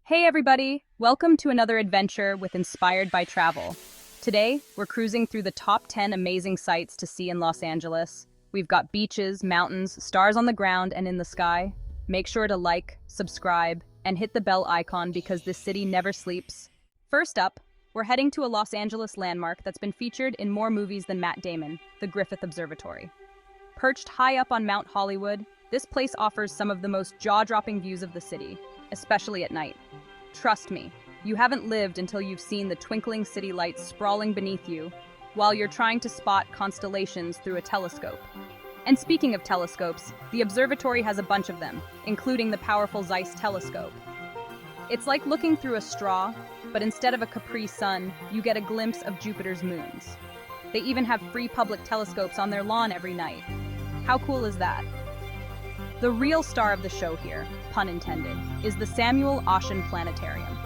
Hey everybody! Welcome to another adventure with Inspired by Travel. Today, we're cruising through the top 10 amazing sights to see in Los Angeles. We've got beaches, mountains, stars on the ground and in the sky. Make sure to like, subscribe, and hit the bell icon because this city never sleeps. First up, we're heading to a Los Angeles landmark that's been featured in more movies than Matt Damon, the Griffith Observatory. Perched high up on Mount Hollywood, this place offers some of the most jaw-dropping views of the city, especially at night. Trust me, you haven't lived until you've seen the twinkling city lights sprawling beneath you while you're trying to spot constellations through a telescope. And speaking of telescopes, the observatory has a bunch of them, including the powerful Zeiss telescope. It's like looking through a straw, but instead of a Capri Sun, you get a glimpse of Jupiter's moons. They even have free public telescopes on their lawn every night. How cool is that? The real star of the show here, pun intended, is the Samuel Oschin Planetarium.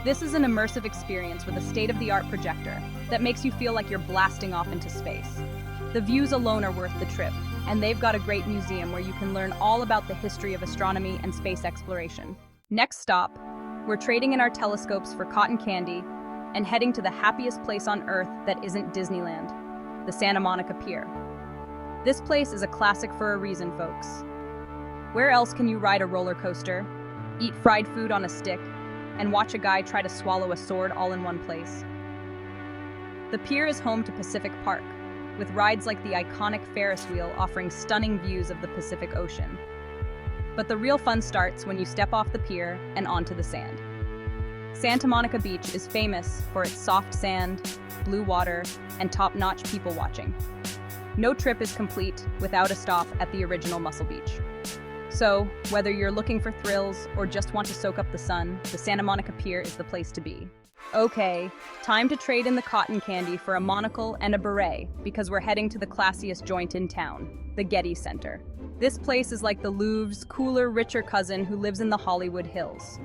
This is an immersive experience with a state-of-the-art projector that makes you feel like you're blasting off into space. The views alone are worth the trip, and they've got a great museum where you can learn all about the history of astronomy and space exploration. Next stop, we're trading in our telescopes for cotton candy and heading to the happiest place on Earth that isn't Disneyland, the Santa Monica Pier. This place is a classic for a reason, folks. Where else can you ride a roller coaster, eat fried food on a stick, and watch a guy try to swallow a sword all in one place? The Pier is home to Pacific Park, with rides like the iconic Ferris wheel offering stunning views of the Pacific Ocean. But the real fun starts when you step off the pier and onto the sand. Santa Monica Beach is famous for its soft sand, blue water, and top-notch people watching. No trip is complete without a stop at the original Muscle Beach. So, whether you're looking for thrills or just want to soak up the sun, the Santa Monica Pier is the place to be. Okay, time to trade in the cotton candy for a monocle and a beret because we're heading to the classiest joint in town, the Getty Center. This place is like the Louvre's cooler, richer cousin who lives in the Hollywood Hills.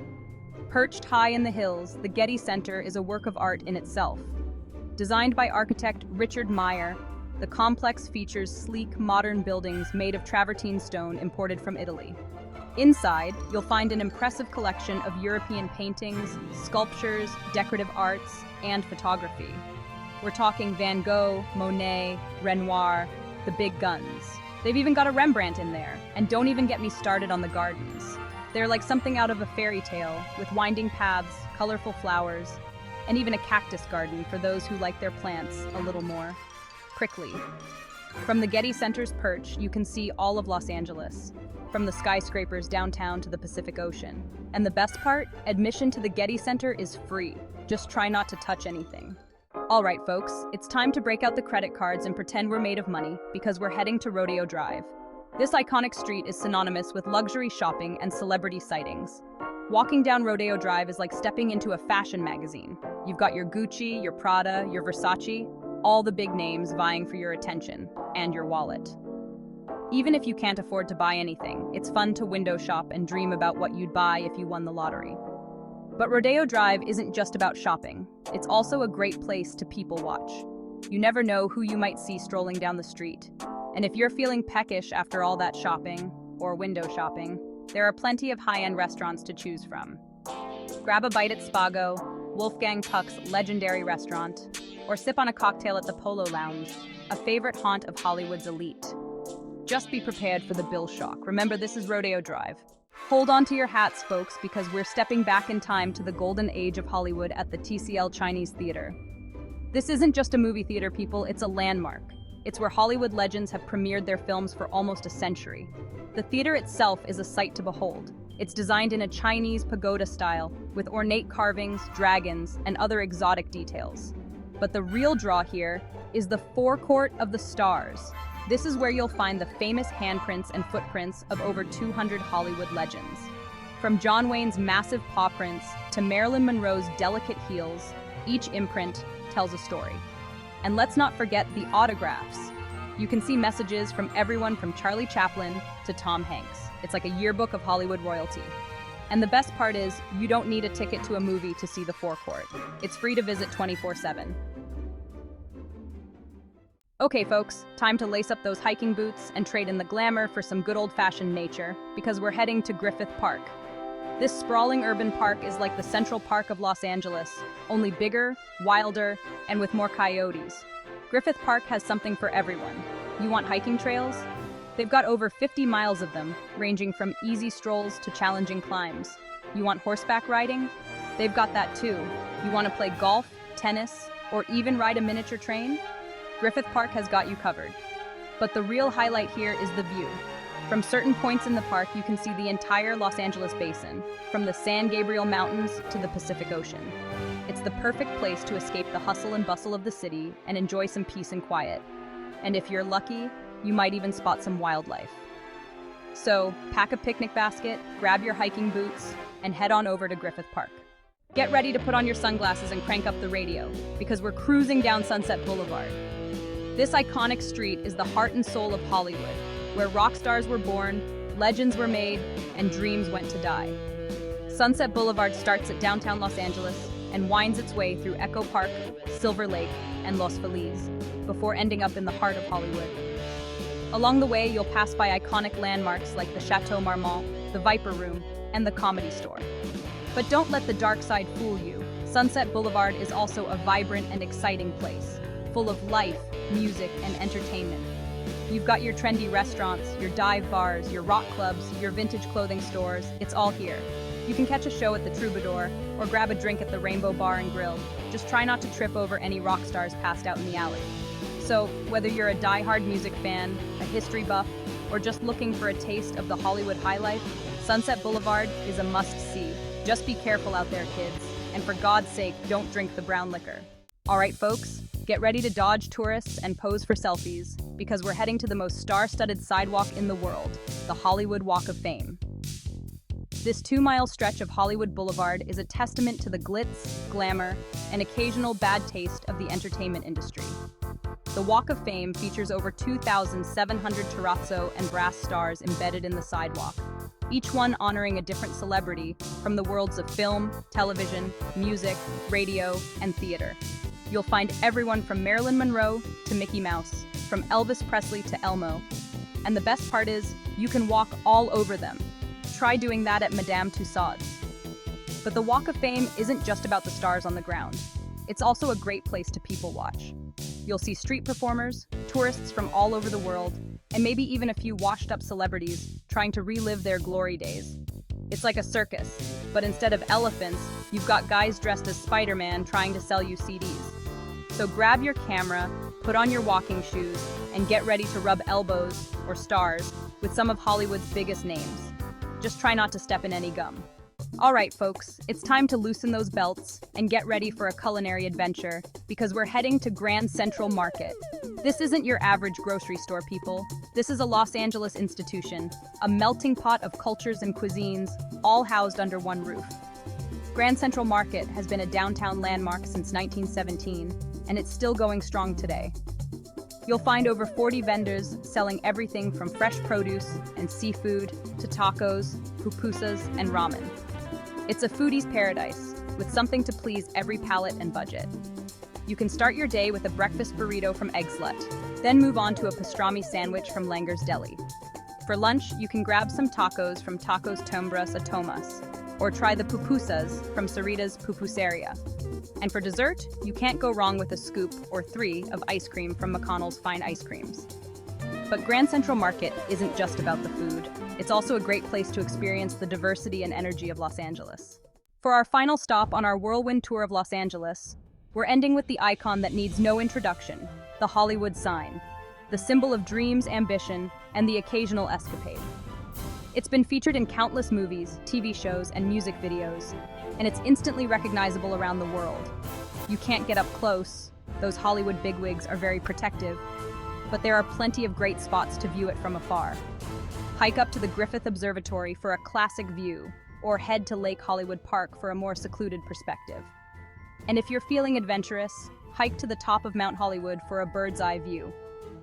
Perched high in the hills, the Getty Center is a work of art in itself. Designed by architect Richard Meyer, the complex features sleek, modern buildings made of travertine stone imported from Italy. Inside, you'll find an impressive collection of European paintings, sculptures, decorative arts, and photography. We're talking Van Gogh, Monet, Renoir, the big guns. They've even got a Rembrandt in there, and don't even get me started on the gardens. They're like something out of a fairy tale, with winding paths, colorful flowers, and even a cactus garden for those who like their plants a little more prickly. From the Getty Center's perch, you can see all of Los Angeles, from the skyscrapers downtown to the Pacific Ocean. And the best part, admission to the Getty Center is free. Just try not to touch anything. All right, folks, it's time to break out the credit cards and pretend we're made of money because we're heading to Rodeo Drive. This iconic street is synonymous with luxury shopping and celebrity sightings. Walking down Rodeo Drive is like stepping into a fashion magazine. You've got your Gucci, your Prada, your Versace, all the big names vying for your attention and your wallet. Even if you can't afford to buy anything, it's fun to window shop and dream about what you'd buy if you won the lottery. But Rodeo Drive isn't just about shopping. It's also a great place to people watch. You never know who you might see strolling down the street. And if you're feeling peckish after all that shopping, or window shopping, there are plenty of high-end restaurants to choose from. Grab a bite at Spago, Wolfgang Puck's legendary restaurant, or sip on a cocktail at the Polo Lounge, a favorite haunt of Hollywood's elite. Just be prepared for the bill shock. Remember, this is Rodeo Drive. Hold on to your hats, folks, because we're stepping back in time to the golden age of Hollywood at the TCL Chinese Theater. This isn't just a movie theater, people, it's a landmark. It's where Hollywood legends have premiered their films for almost a century. The theater itself is a sight to behold. It's designed in a Chinese pagoda style, with ornate carvings, dragons, and other exotic details. But the real draw here is the forecourt of the stars. This is where you'll find the famous handprints and footprints of over 200 Hollywood legends. From John Wayne's massive paw prints to Marilyn Monroe's delicate heels, each imprint tells a story. And let's not forget the autographs. You can see messages from everyone from Charlie Chaplin to Tom Hanks. It's like a yearbook of Hollywood royalty. And the best part is, you don't need a ticket to a movie to see the forecourt. It's free to visit 24/7. Okay, folks, time to lace up those hiking boots and trade in the glamour for some good old-fashioned nature, because we're heading to Griffith Park. This sprawling urban park is like the Central Park of Los Angeles, only bigger, wilder, and with more coyotes. Griffith Park has something for everyone. You want hiking trails? They've got over 50 miles of them, ranging from easy strolls to challenging climbs. You want horseback riding? They've got that too. You want to play golf, tennis, or even ride a miniature train? Griffith Park has got you covered. But the real highlight here is the view. From certain points in the park, you can see the entire Los Angeles basin, from the San Gabriel Mountains to the Pacific Ocean. It's the perfect place to escape the hustle and bustle of the city and enjoy some peace and quiet. And if you're lucky, you might even spot some wildlife. So, pack a picnic basket, grab your hiking boots, and head on over to Griffith Park. Get ready to put on your sunglasses and crank up the radio, because we're cruising down Sunset Boulevard. This iconic street is the heart and soul of Hollywood, where rock stars were born, legends were made, and dreams went to die. Sunset Boulevard starts at downtown Los Angeles and winds its way through Echo Park, Silver Lake, and Los Feliz, before ending up in the heart of Hollywood. Along the way, you'll pass by iconic landmarks like the Chateau Marmont, the Viper Room, and the Comedy Store. But don't let the dark side fool you. Sunset Boulevard is also a vibrant and exciting place, full of life, music, and entertainment. You've got your trendy restaurants, your dive bars, your rock clubs, your vintage clothing stores. It's all here. You can catch a show at the Troubadour or grab a drink at the Rainbow Bar and Grill. Just try not to trip over any rock stars passed out in the alley. So, whether you're a die-hard music fan, a history buff, or just looking for a taste of the Hollywood high life, Sunset Boulevard is a must-see. Just be careful out there, kids. And for God's sake, don't drink the brown liquor. All right, folks, get ready to dodge tourists and pose for selfies, because we're heading to the most star-studded sidewalk in the world, the Hollywood Walk of Fame. This 2-mile stretch of Hollywood Boulevard is a testament to the glitz, glamour, and occasional bad taste of the entertainment industry. The Walk of Fame features over 2,700 terrazzo and brass stars embedded in the sidewalk, each one honoring a different celebrity from the worlds of film, television, music, radio, and theater. You'll find everyone from Marilyn Monroe to Mickey Mouse, from Elvis Presley to Elmo. And the best part is, you can walk all over them. Try doing that at Madame Tussauds. But the Walk of Fame isn't just about the stars on the ground. It's also a great place to people watch. You'll see street performers, tourists from all over the world, and maybe even a few washed-up celebrities trying to relive their glory days. It's like a circus, but instead of elephants, you've got guys dressed as Spider-Man trying to sell you CDs. So grab your camera, put on your walking shoes, and get ready to rub elbows, or stars, with some of Hollywood's biggest names. Just try not to step in any gum. All right, folks, it's time to loosen those belts and get ready for a culinary adventure, because we're heading to Grand Central Market. This isn't your average grocery store, people. This is a Los Angeles institution, a melting pot of cultures and cuisines, all housed under one roof. Grand Central Market has been a downtown landmark since 1917, and it's still going strong today. You'll find over 40 vendors selling everything from fresh produce and seafood to tacos, pupusas, and ramen. It's a foodie's paradise, with something to please every palate and budget. You can start your day with a breakfast burrito from Eggslut, then move on to a pastrami sandwich from Langer's Deli. For lunch, you can grab some tacos from Tacos Tombras a Tomas, or try the pupusas from Sarita's Pupuseria. And for dessert, you can't go wrong with a scoop or 3 of ice cream from McConnell's Fine Ice Creams. But Grand Central Market isn't just about the food. It's also a great place to experience the diversity and energy of Los Angeles. For our final stop on our whirlwind tour of Los Angeles, we're ending with the icon that needs no introduction, the Hollywood sign, the symbol of dreams, ambition, and the occasional escapade. It's been featured in countless movies, TV shows, and music videos, and it's instantly recognizable around the world. You can't get up close. Those Hollywood bigwigs are very protective, but there are plenty of great spots to view it from afar. Hike up to the Griffith Observatory for a classic view, or head to Lake Hollywood Park for a more secluded perspective. And if you're feeling adventurous, hike to the top of Mount Hollywood for a bird's-eye view.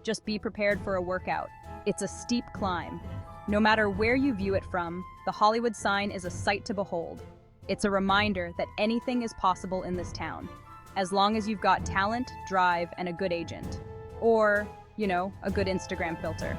Just be prepared for a workout. It's a steep climb. No matter where you view it from, the Hollywood sign is a sight to behold. It's a reminder that anything is possible in this town, as long as you've got talent, drive, and a good agent. Or, a good Instagram filter.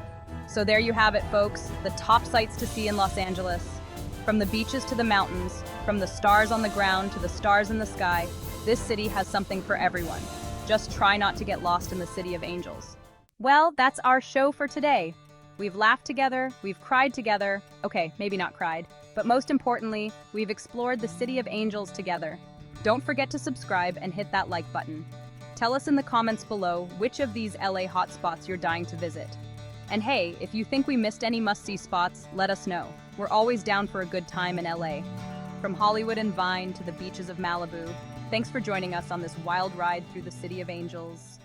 So there you have it, folks, the top sights to see in Los Angeles. From the beaches to the mountains, from the stars on the ground to the stars in the sky, this city has something for everyone. Just try not to get lost in the City of Angels. Well, that's our show for today. We've laughed together, we've cried together. Okay, maybe not cried, but most importantly, we've explored the City of Angels together. Don't forget to subscribe and hit that like button. Tell us in the comments below which of these LA hotspots you're dying to visit. And hey, if you think we missed any must-see spots, let us know. We're always down for a good time in LA. From Hollywood and Vine to the beaches of Malibu, thanks for joining us on this wild ride through the City of Angels.